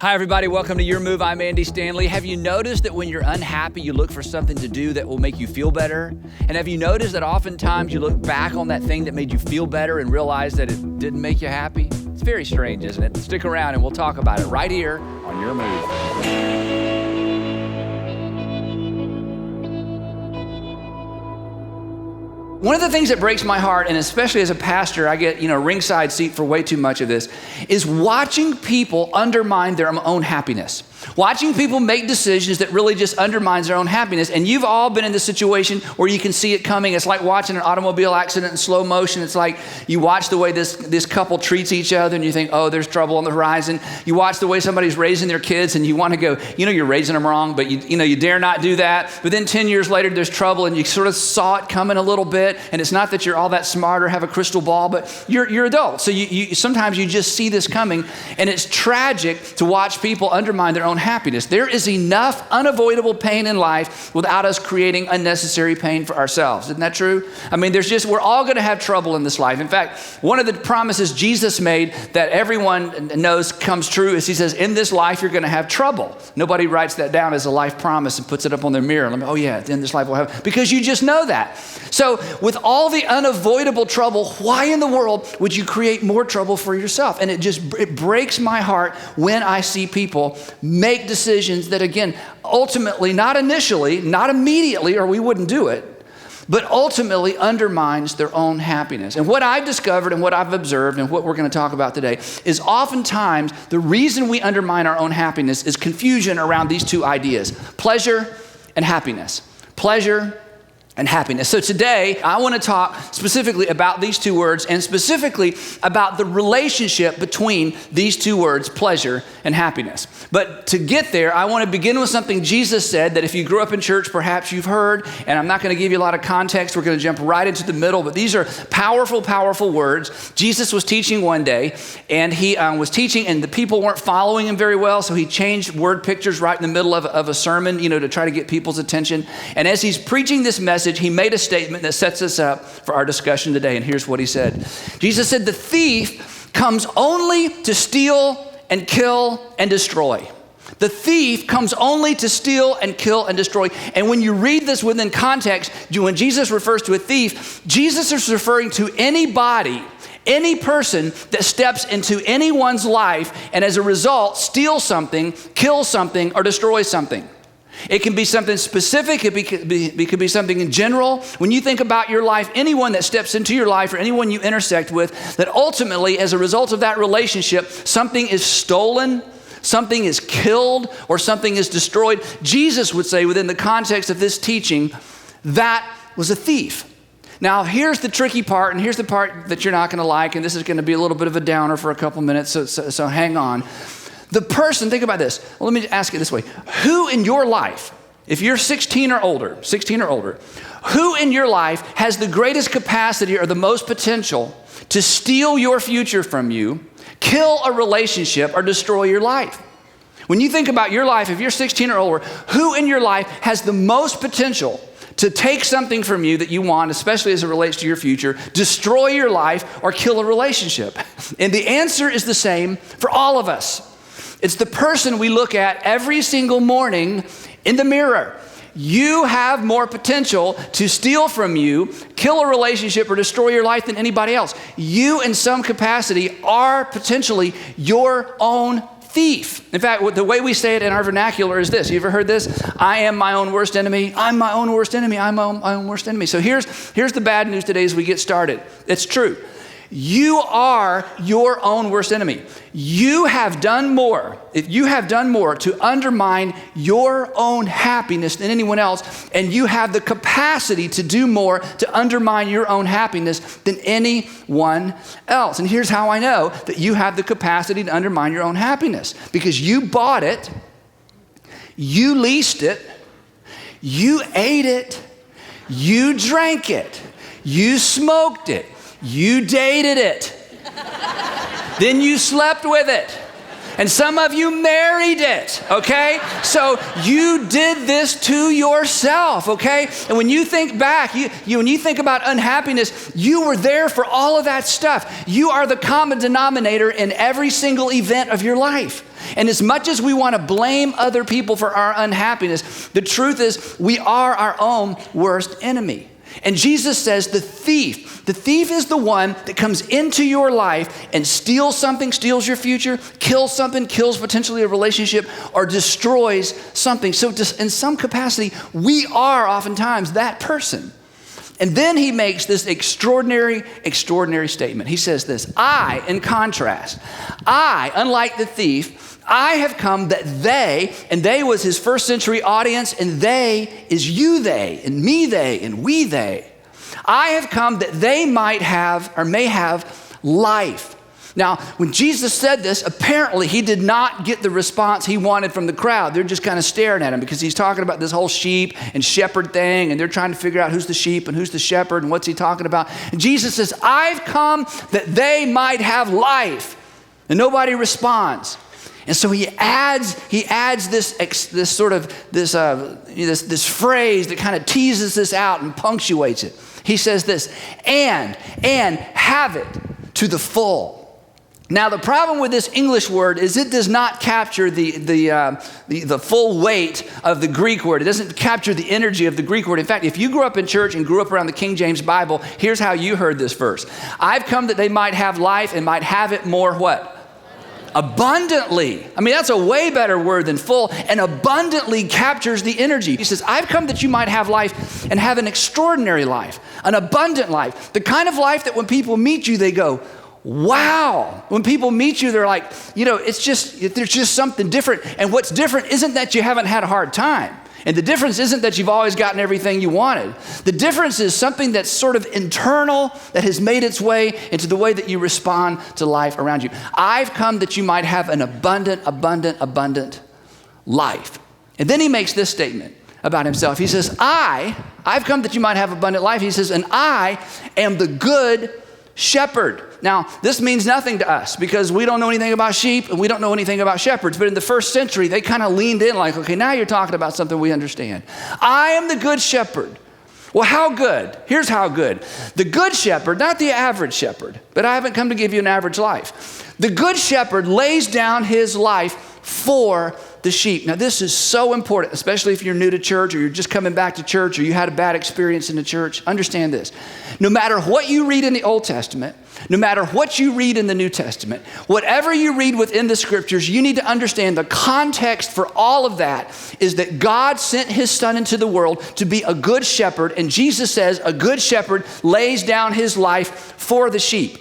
Hi, everybody. Welcome to Your Move. I'm Andy Stanley. Have you noticed that when you're unhappy, you look for something to do that will make you feel better? And have you noticed that oftentimes you look back on that thing that made you feel better and realize that it didn't make you happy? It's very strange, isn't it? Stick around and we'll talk about it right here on Your Move. One of the things that breaks my heart, and especially as a pastor, I get, ringside seat for way too much of this, is watching people undermine their own happiness. Watching people make decisions that really just undermines their own happiness. And you've all been in this situation where you can see it coming. It's like watching an automobile accident in slow motion. It's like you watch the way this couple treats each other and you think, oh, there's trouble on the horizon. You watch the way somebody's raising their kids and you want to go, you're raising them wrong, but you dare not do that. But then 10 years later, there's trouble and you sort of saw it coming a little bit. And it's not that you're all that smart or have a crystal ball, but you're adults. So you sometimes you just see this coming, and it's tragic to watch people undermine their own happiness. There is enough unavoidable pain in life without us creating unnecessary pain for ourselves. Isn't that true? I mean, we're all going to have trouble in this life. In fact, one of the promises Jesus made that everyone knows comes true is he says, in this life, you're going to have trouble. Nobody writes that down as a life promise and puts it up on their mirror. Oh yeah, in this life we'll have, because you just know that. So with all the unavoidable trouble, why in the world would you create more trouble for yourself? And it breaks my heart when I see people make decisions that, again, ultimately, not initially, not immediately, or we wouldn't do it, but ultimately undermines their own happiness. And what I've discovered and what I've observed and what we're going to talk about today is oftentimes the reason we undermine our own happiness is confusion around these two ideas, pleasure and happiness. Pleasure and happiness. So today, I want to talk specifically about these two words and specifically about the relationship between these two words, pleasure and happiness. But to get there, I want to begin with something Jesus said that if you grew up in church, perhaps you've heard, and I'm not going to give you a lot of context. We're going to jump right into the middle, but these are powerful, powerful words. Jesus was teaching one day, and he was teaching, and the people weren't following him very well, so he changed word pictures right in the middle of a sermon, to try to get people's attention. And as he's preaching this message, he made a statement that sets us up for our discussion today, and here's what he said. Jesus said, the thief comes only to steal and kill and destroy. The thief comes only to steal and kill and destroy. And when you read this within context, when Jesus refers to a thief, Jesus is referring to anybody, any person that steps into anyone's life and as a result steals something, kills something, or destroys something. It can be something specific. It could be something in general. When you think about your life, anyone that steps into your life or anyone you intersect with, that ultimately, as a result of that relationship, something is stolen, something is killed, or something is destroyed. Jesus would say, within the context of this teaching, that was a thief. Now, here's the tricky part, and here's the part that you're not going to like, and this is going to be a little bit of a downer for a couple minutes, so hang on. The person, think about this. Well, let me ask it this way. Who in your life, if you're 16 or older, who in your life has the greatest capacity or the most potential to steal your future from you, kill a relationship, or destroy your life? When you think about your life, if you're 16 or older, who in your life has the most potential to take something from you that you want, especially as it relates to your future, destroy your life, or kill a relationship? And the answer is the same for all of us. It's the person we look at every single morning in the mirror. You have more potential to steal from you, kill a relationship, or destroy your life than anybody else. You, in some capacity, are potentially your own thief. In fact, the way we say it in our vernacular is this. You ever heard this? I am my own worst enemy. I'm my own worst enemy. I'm my own worst enemy. So here's the bad news today as we get started. It's true. You are your own worst enemy. You have done more. If you have done more to undermine your own happiness than anyone else, and you have the capacity to do more to undermine your own happiness than anyone else. And here's how I know that you have the capacity to undermine your own happiness. Because you bought it, you leased it, you ate it, you drank it, you smoked it, you dated it. Then you slept with it. And some of you married it, okay? So you did this to yourself, okay? And when you think back, when you think about unhappiness, you were there for all of that stuff. You are the common denominator in every single event of your life. And as much as we want to blame other people for our unhappiness, the truth is we are our own worst enemy. And Jesus says the thief is the one that comes into your life and steals something, steals your future, kills something, kills potentially a relationship, or destroys something. So in some capacity, we are oftentimes that person. And then he makes this extraordinary statement. He says this, I, in contrast, unlike the thief, I have come that they, and they was his first century audience, and they is you they, and me they, and we they. I have come that they might have, or may have, life. Now, when Jesus said this, apparently he did not get the response he wanted from the crowd. They're just kind of staring at him because he's talking about this whole sheep and shepherd thing, and they're trying to figure out who's the sheep and who's the shepherd and what's he talking about. And Jesus says, I've come that they might have life. And nobody responds. And so he adds this phrase that kind of teases this out and punctuates it. He says this, and have it to the full. Now, the problem with this English word is it does not capture the full weight of the Greek word. It doesn't capture the energy of the Greek word. In fact, if you grew up in church and grew up around the King James Bible, here's how you heard this verse. I've come that they might have life and might have it more what? Abundantly. I mean, that's a way better word than full, and abundantly captures the energy. He says, I've come that you might have life and have an extraordinary life, an abundant life, the kind of life that when people meet you, they go, wow. When people meet you, they're like, there's just something different. And what's different isn't that you haven't had a hard time. And the difference isn't that you've always gotten everything you wanted. The difference is something that's sort of internal that has made its way into the way that you respond to life around you. I've come that you might have an abundant life. And then he makes this statement about himself. He says, I've come that you might have abundant life. He says, and I am the good shepherd. Now, this means nothing to us because we don't know anything about sheep and we don't know anything about shepherds. But in the first century, they kind of leaned in like, okay, now you're talking about something we understand. I am the good shepherd. Well, how good? Here's how good. The good shepherd, not the average shepherd, but I haven't come to give you an average life. The good shepherd lays down his life for the sheep. Now, this is so important, especially if you're new to church or you're just coming back to church or you had a bad experience in the church. Understand this. No matter what you read in the Old Testament, no matter what you read in the New Testament, whatever you read within the scriptures, you need to understand the context for all of that is that God sent his son into the world to be a good shepherd. And Jesus says a good shepherd lays down his life for the sheep.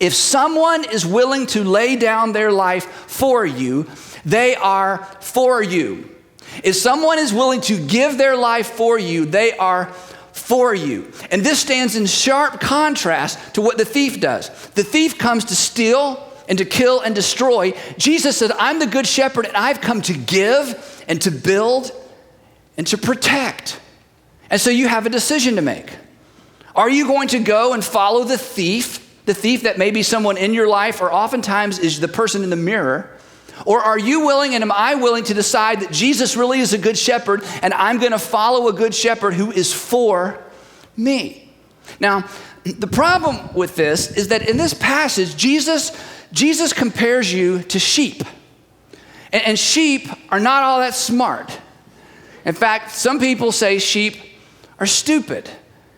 If someone is willing to lay down their life for you, they are for you. If someone is willing to give their life for you, they are for you. And this stands in sharp contrast to what the thief does. The thief comes to steal and to kill and destroy. Jesus said, I'm the good shepherd and I've come to give and to build and to protect. And so you have a decision to make. Are you going to go and follow the thief that may be someone in your life or oftentimes is the person in the mirror? Or are you willing and am I willing to decide that Jesus really is a good shepherd and I'm going to follow a good shepherd who is for me? Now, the problem with this is that in this passage, Jesus compares you to sheep. And sheep are not all that smart. In fact, some people say sheep are stupid.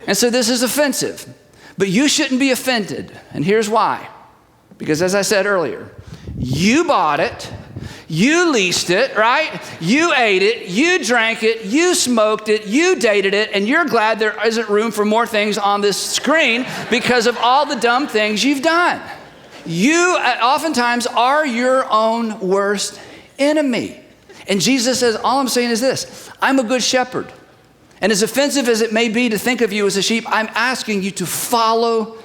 And so this is offensive. But you shouldn't be offended. And here's why. Because as I said earlier, you bought it, you leased it, right? You ate it, you drank it, you smoked it, you dated it, and you're glad there isn't room for more things on this screen because of all the dumb things you've done. You oftentimes are your own worst enemy. And Jesus says, all I'm saying is this, I'm a good shepherd. And as offensive as it may be to think of you as a sheep, I'm asking you to follow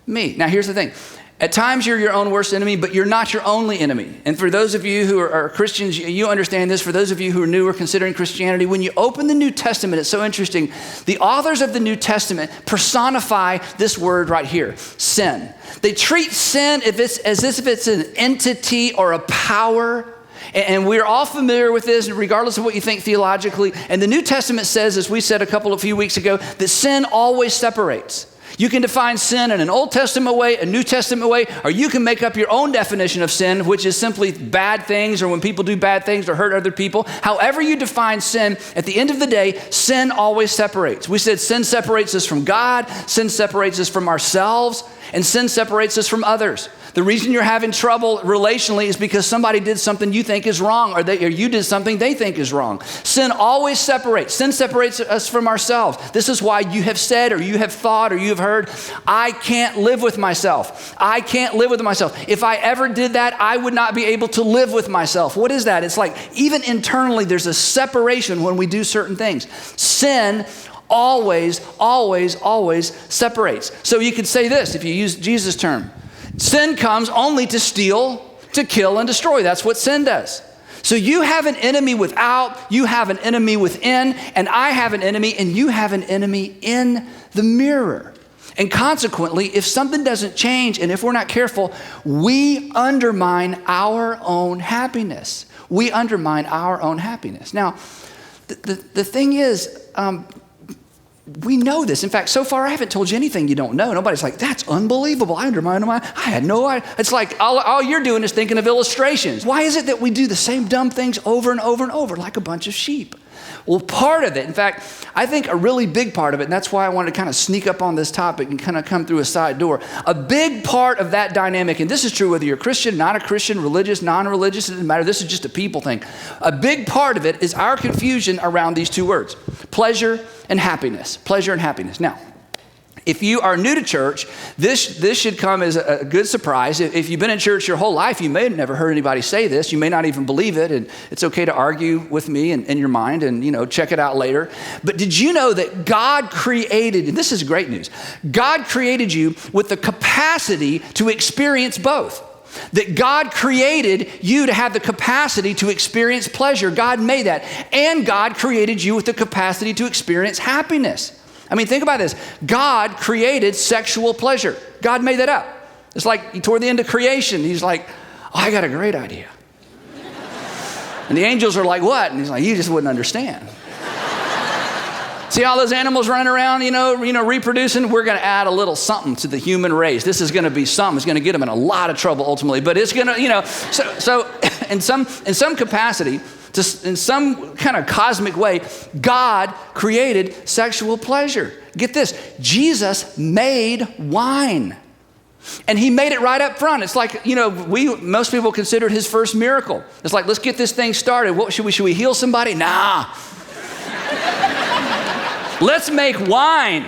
me. Now, here's the thing. At times, you're your own worst enemy, but you're not your only enemy. And for those of you who are Christians, you understand this. For those of you who are new or considering Christianity, when you open the New Testament, it's so interesting. The authors of the New Testament personify this word right here, sin. They treat sin as if it's an entity or a power. And we're all familiar with this, regardless of what you think theologically. And the New Testament says, as we said a few weeks ago, that sin always separates. You can define sin in an Old Testament way, a New Testament way, or you can make up your own definition of sin, which is simply bad things or when people do bad things or hurt other people. However you define sin, at the end of the day, sin always separates. We said sin separates us from God, sin separates us from ourselves, and sin separates us from others. The reason you're having trouble relationally is because somebody did something you think is wrong, or you did something they think is wrong. Sin always separates. Sin separates us from ourselves. This is why you have said, or you have thought, or you have heard, I can't live with myself. I can't live with myself. If I ever did that, I would not be able to live with myself. What is that? It's like even internally, there's a separation when we do certain things. Sin always, always, always separates. So you could say this, if you use Jesus' term, sin comes only to steal, to kill, and destroy. That's what sin does. So you have an enemy without, you have an enemy within, and I have an enemy, and you have an enemy in the mirror. And consequently, if something doesn't change, and if we're not careful, we undermine our own happiness. We undermine our own happiness. Now, the thing is, we know this. In fact, so far, I haven't told you anything you don't know. Nobody's like, that's unbelievable. I undermine my, I had no idea. It's like all you're doing is thinking of illustrations. Why is it that we do the same dumb things over and over and over like a bunch of sheep? Well, part of it, in fact, I think a really big part of it, and that's why I wanted to kind of sneak up on this topic and kind of come through a side door. A big part of that dynamic, and this is true whether you're a Christian, not a Christian, religious, non-religious, it doesn't matter. This is just a people thing. A big part of it is our confusion around these two words, pleasure and happiness. Pleasure and happiness. Now, if you are new to church, this should come as a good surprise. If you've been in church your whole life, you may have never heard anybody say this. You may not even believe it, and it's okay to argue with me in your mind and check it out later. But did you know that God created, and this is great news, God created you with the capacity to experience both. That God created you to have the capacity to experience pleasure. God made that. And God created you with the capacity to experience happiness. I mean, think about this. God created sexual pleasure. God made that up. It's like toward the end of creation, he's like, oh, I got a great idea. And the angels are like, what? And he's like, you just wouldn't understand. See all those animals running around, reproducing? We're going to add a little something to the human race. This is going to be something. It's going to get them in a lot of trouble ultimately. But it's going to, so in some capacity, just in some kind of cosmic way, God created sexual pleasure. Get this, Jesus made wine. And he made it right up front. It's like, most people consider it his first miracle. It's like, let's get this thing started. What should we heal somebody? Nah. Let's make wine.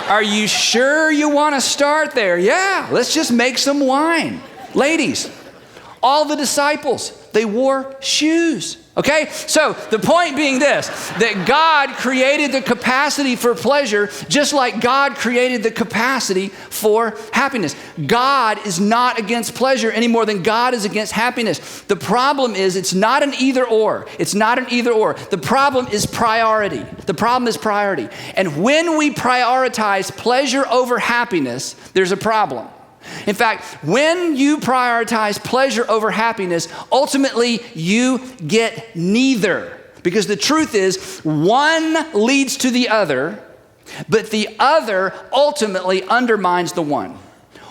Are you sure you want to start there? Yeah, let's just make some wine. Ladies, all the disciples, they wore shoes. Okay? So the point being this, that God created the capacity for pleasure just like God created the capacity for happiness. God is not against pleasure any more than God is against happiness. The problem is it's not an either or. It's not an either or. The problem is priority. The problem is priority. And when we prioritize pleasure over happiness, there's a problem. In fact, when you prioritize pleasure over happiness, ultimately you get neither. Because the truth is, one leads to the other, but the other ultimately undermines the one.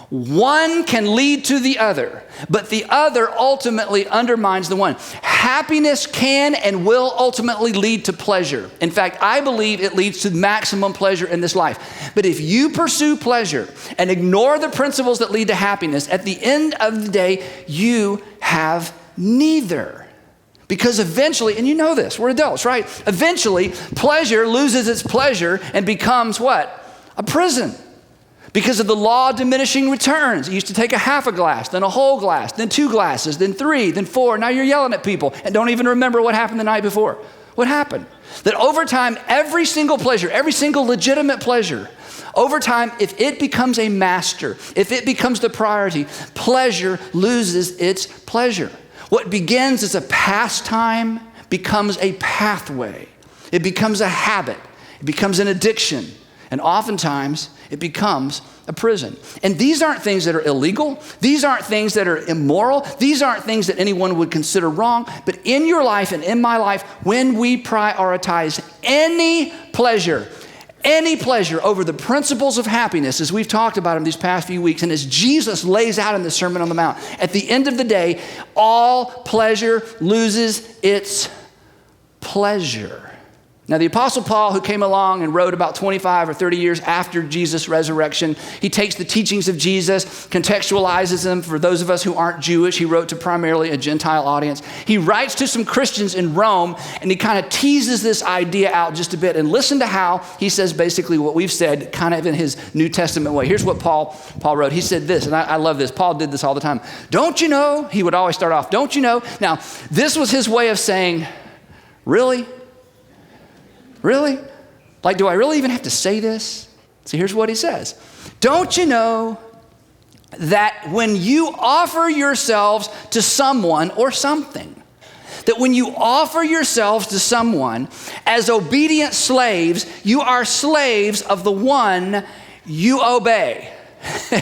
One can lead to the other, but the other ultimately undermines the one. Happiness can and will ultimately lead to pleasure. In fact, I believe it leads to maximum pleasure in this life. But if you pursue pleasure and ignore the principles that lead to happiness, at the end of the day, you have neither. Because eventually, and you know this, we're adults, right? Eventually, pleasure loses its pleasure and becomes what? A prison. Because of the law of diminishing returns. It used to take a half a glass, then a whole glass, then 2 glasses, then 3, then 4. Now you're yelling at people and don't even remember what happened the night before. What happened? That over time, every single pleasure, every single legitimate pleasure, over time, if it becomes a master, if it becomes the priority, pleasure loses its pleasure. What begins as a pastime becomes a pathway. It becomes a habit. It becomes an addiction. And oftentimes, it becomes a prison. And these aren't things that are illegal. These aren't things that are immoral. These aren't things that anyone would consider wrong. But in your life and in my life, when we prioritize any pleasure, any pleasure over the principles of happiness, as we've talked about in these past few weeks, and as Jesus lays out in the Sermon on the Mount, at the end of the day, all pleasure loses its pleasure. Now, the Apostle Paul, who came along and wrote about 25 or 30 years after Jesus' resurrection, he takes the teachings of Jesus, contextualizes them for those of us who aren't Jewish. He wrote to primarily a Gentile audience. He writes to some Christians in Rome, and he kind of teases this idea out just a bit. And listen to how he says basically what we've said kind of in his New Testament way. Here's what Paul wrote. He said this, and I love this. Paul did this all the time. Don't you know? He would always start off, don't you know? Now, this was his way of saying, really? Really? Like, do I really even have to say this? So here's what he says. Don't you know that when you offer yourselves to someone or something, that when you offer yourselves to someone as obedient slaves, you are slaves of the one you obey.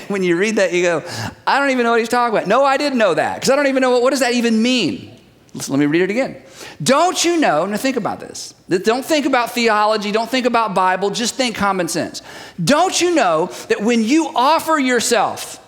When you read that, you go, I don't even know what he's talking about. No, I didn't know that, because I don't even know what does that even mean? Let me read it again. Don't you know, now think about this. Don't think about theology, don't think about Bible, just think common sense. Don't you know that when you offer yourself,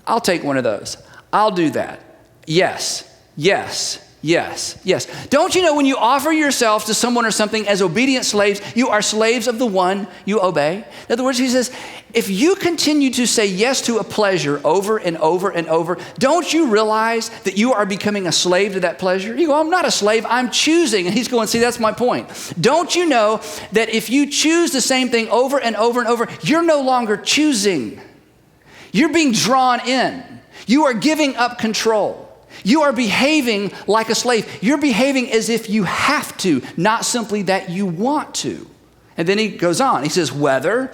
I'll take one of those. I'll do that. Yes, yes, yes, yes. Don't you know when you offer yourself to someone or something as obedient slaves, you are slaves of the one you obey? In other words, he says, if you continue to say yes to a pleasure over and over and over, don't you realize that you are becoming a slave to that pleasure? You go, I'm not a slave, I'm choosing. And he's going, see, that's my point. Don't you know that if you choose the same thing over and over and over, you're no longer choosing. You're being drawn in. You are giving up control. You are behaving like a slave. You're behaving as if you have to, not simply that you want to. And then he goes on. He says, whether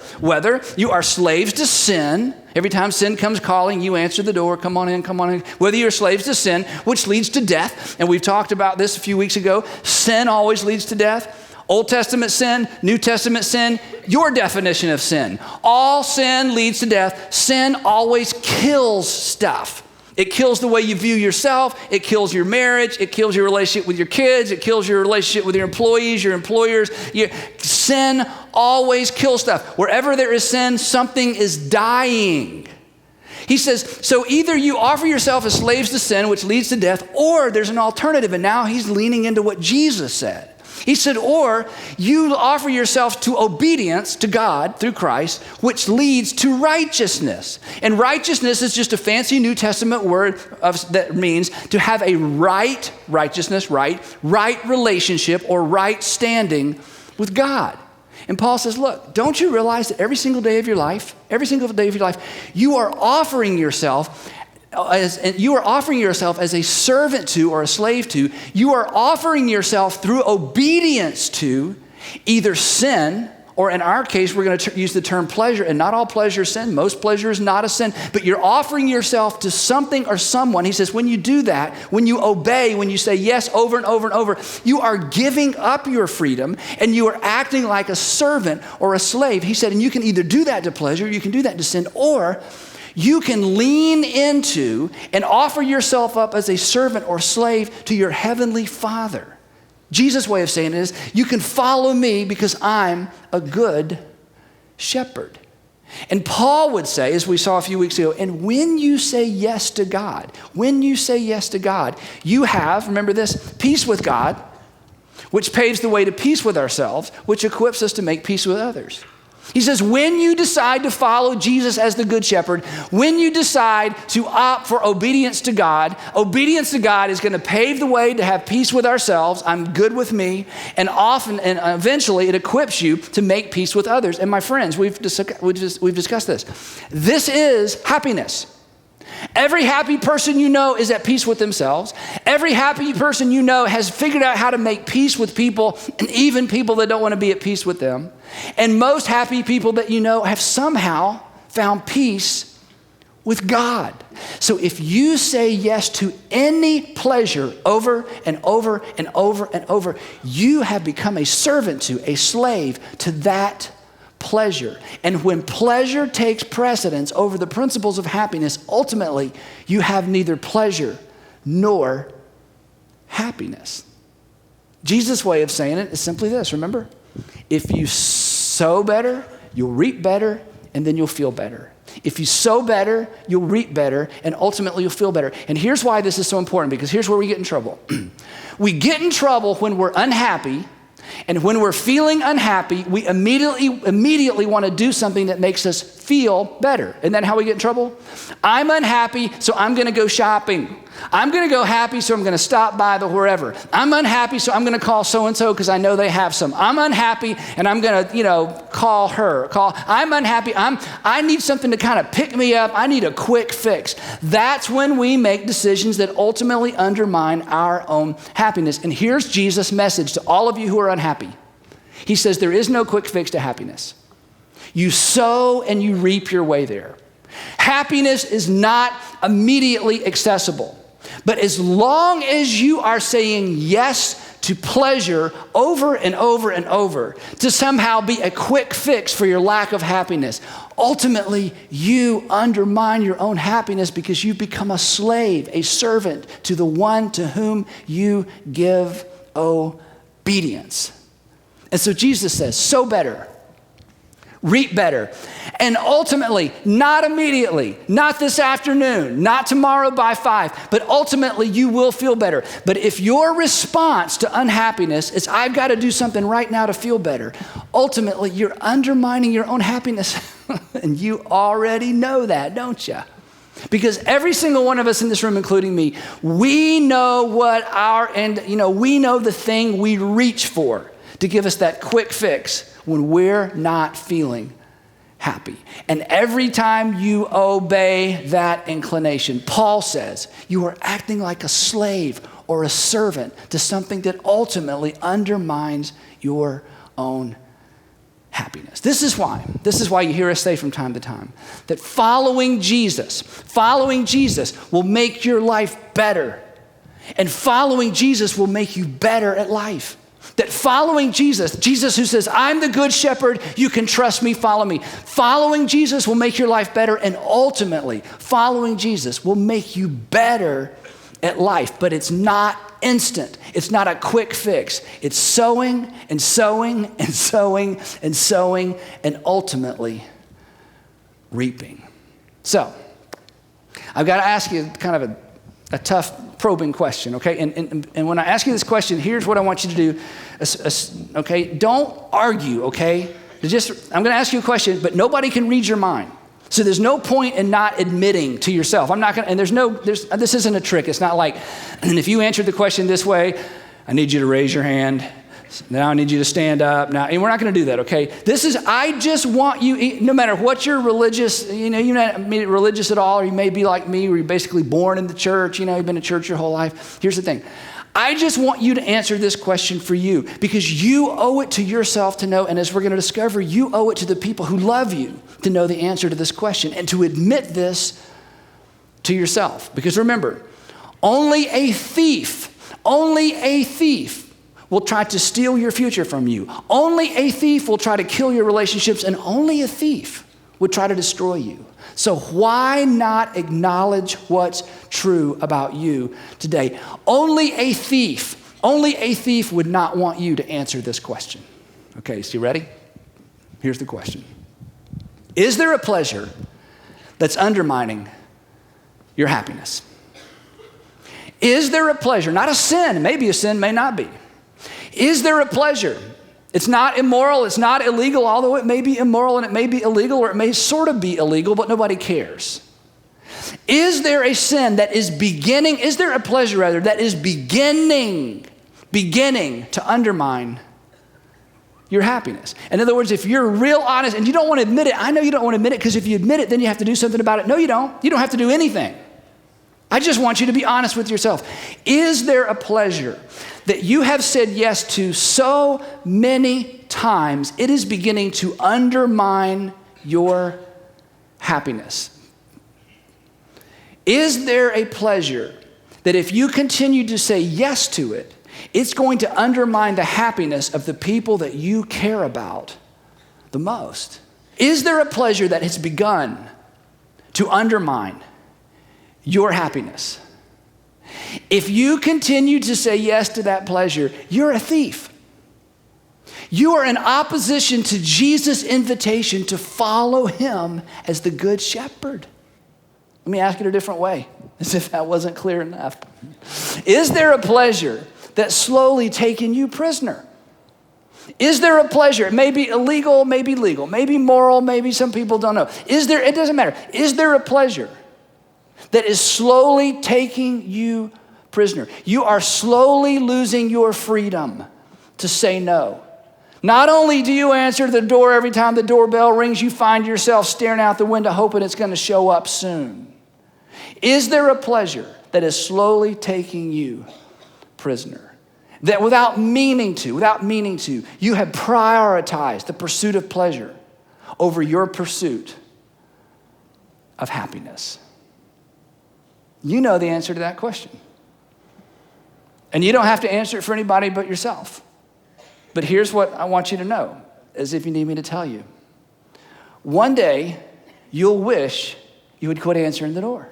you are slaves to sin, every time sin comes calling, you answer the door, come on in, come on in. Whether you're slaves to sin, which leads to death, and we've talked about this a few weeks ago, sin always leads to death. Old Testament sin, New Testament sin, your definition of sin. All sin leads to death. Sin always kills stuff. It kills the way you view yourself. It kills your marriage. It kills your relationship with your kids. It kills your relationship with your employees, your employers. Sin always kills stuff. Wherever there is sin, something is dying. He says, so either you offer yourself as slaves to sin, which leads to death, or there's an alternative. And now he's leaning into what Jesus said. He said, or you offer yourself to obedience to God through Christ, which leads to righteousness. And righteousness is just a fancy New Testament word that means to have a right relationship or right standing with God. And Paul says, look, don't you realize that every single day of your life, you are offering yourself as a servant to or a slave to. You are offering yourself through obedience to either sin, or in our case, we're going to use the term pleasure, and not all pleasure is sin. Most pleasure is not a sin, but you're offering yourself to something or someone. He says, when you do that, when you obey, when you say yes over and over and over, you are giving up your freedom and you are acting like a servant or a slave. He said, and you can either do that to pleasure, you can do that to sin, or you can lean into and offer yourself up as a servant or slave to your heavenly Father. Jesus' way of saying it is, you can follow me because I'm a good shepherd. And Paul would say, as we saw a few weeks ago, and when you say yes to God, you have, remember this, peace with God, which paves the way to peace with ourselves, which equips us to make peace with others. He says, when you decide to follow Jesus as the good shepherd, when you decide to opt for obedience to God is going to pave the way to have peace with ourselves. I'm good with me. And often and eventually it equips you to make peace with others. And my friends, we've discussed this. This is happiness. Every happy person you know is at peace with themselves. Every happy person you know has figured out how to make peace with people, and even people that don't want to be at peace with them. And most happy people that you know have somehow found peace with God. So if you say yes to any pleasure over and over and over and over, you have become a servant to, a slave to that pleasure. And when pleasure takes precedence over the principles of happiness, ultimately you have neither pleasure nor happiness. Jesus' way of saying it is simply this, remember? If you sow better, you'll reap better, and then you'll feel better. If you sow better, you'll reap better, and ultimately you'll feel better. And here's why this is so important, because here's where we get in trouble. We get in trouble when we're unhappy, and when we're feeling unhappy, we immediately want to do something that makes us feel better. Isn't that how we get in trouble? I'm unhappy, so I'm going to go shopping. I'm going to go happy, so I'm going to stop by the wherever. I'm unhappy, so I'm going to call so-and-so because I know they have some. I'm unhappy, and I'm going to, call her. I'm unhappy. I need something to kind of pick me up. I need a quick fix. That's when we make decisions that ultimately undermine our own happiness. And here's Jesus' message to all of you who are unhappy. He says there is no quick fix to happiness. You sow and you reap your way there. Happiness is not immediately accessible. But as long as you are saying yes to pleasure over and over and over to somehow be a quick fix for your lack of happiness, ultimately you undermine your own happiness because you become a slave, a servant to the one to whom you give obedience. And so Jesus says, sow better, reap better. And ultimately, not immediately, not this afternoon, not tomorrow by 5, but ultimately you will feel better. But if your response to unhappiness is, I've got to do something right now to feel better, ultimately you're undermining your own happiness. And you already know that, don't you? Because every single one of us in this room, including me, we know what we know the thing we reach for to give us that quick fix when we're not feeling happy. And every time you obey that inclination, Paul says, you are acting like a slave or a servant to something that ultimately undermines your own happiness. This is why you hear us say from time to time that following Jesus will make your life better. And following Jesus will make you better at life. That following Jesus who says, I'm the good shepherd, you can trust me, follow me. Following Jesus will make your life better, and ultimately, following Jesus will make you better at life. But it's not instant. It's not a quick fix. It's sowing and sowing and sowing and sowing and ultimately reaping. So, I've got to ask you kind of a tough probing question, okay? And when I ask you this question, here's what I want you to do, okay? Don't argue, okay? I'm going to ask you a question, but nobody can read your mind. So there's no point in not admitting to yourself. I'm not going to, and this isn't a trick. It's not like, and if you answered the question this way, I need you to raise your hand. Now I need you to stand up. Now, and we're not going to do that, okay? I just want you, no matter what you're religious, you're not religious at all, or you may be like me, where you're basically born in the church, you've been in church your whole life. Here's the thing. I just want you to answer this question for you because you owe it to yourself to know, and as we're going to discover, you owe it to the people who love you to know the answer to this question and to admit this to yourself. Because remember, only a thief will try to steal your future from you. Only a thief will try to kill your relationships, and only a thief would try to destroy you. So why not acknowledge what's true about you today? Only a thief would not want you to answer this question. Okay, so you ready? Here's the question. Is there a pleasure that's undermining your happiness? Is there a pleasure, not a sin, maybe a sin, may not be. Is there a pleasure? It's not immoral, it's not illegal, although it may be immoral and it may be illegal, or it may sort of be illegal, but nobody cares. Is there a sin that is is there a pleasure rather, that is beginning to undermine your happiness? In other words, if you're real honest and you don't want to admit it, I know you don't want to admit it because if you admit it, then you have to do something about it. No, you don't. You don't have to do anything. I just want you to be honest with yourself. Is there a pleasure that you have said yes to so many times, it is beginning to undermine your happiness? Is there a pleasure that if you continue to say yes to it, it's going to undermine the happiness of the people that you care about the most? Is there a pleasure that has begun to undermine your happiness? If you continue to say yes to that pleasure, you're a thief. You are in opposition to Jesus' invitation to follow him as the good shepherd. Let me ask it a different way, as if that wasn't clear enough. Is there a pleasure that's slowly taking you prisoner? Is there a pleasure? It may be illegal, maybe legal, maybe moral, maybe some people don't know. It doesn't matter. Is there a pleasure that is slowly taking you prisoner? You are slowly losing your freedom to say no. Not only do you answer the door every time the doorbell rings, you find yourself staring out the window hoping it's going to show up soon. Is there a pleasure that is slowly taking you prisoner? That without meaning to, you have prioritized the pursuit of pleasure over your pursuit of happiness? You know the answer to that question. And you don't have to answer it for anybody but yourself. But here's what I want you to know, as if you need me to tell you. One day, you'll wish you would quit answering the door.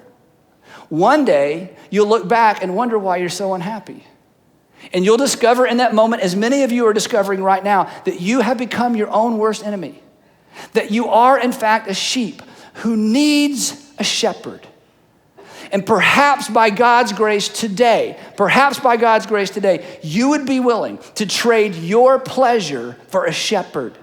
One day, you'll look back and wonder why you're so unhappy. And you'll discover in that moment, as many of you are discovering right now, that you have become your own worst enemy. That you are, in fact, a sheep who needs a shepherd. And perhaps by God's grace today, you would be willing to trade your pleasure for a shepherd.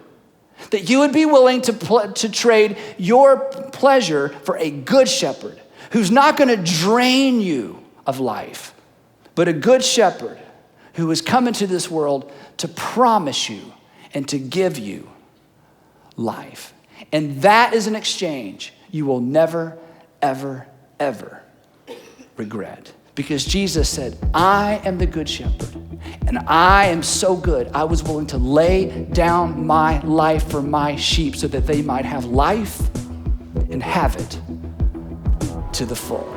That you would be willing to trade your pleasure for a good shepherd who's not going to drain you of life, but a good shepherd who has come into this world to promise you and to give you life. And that is an exchange you will never, ever, ever regret. Because Jesus said, I am the good shepherd, and I am so good, I was willing to lay down my life for my sheep so that they might have life and have it to the full.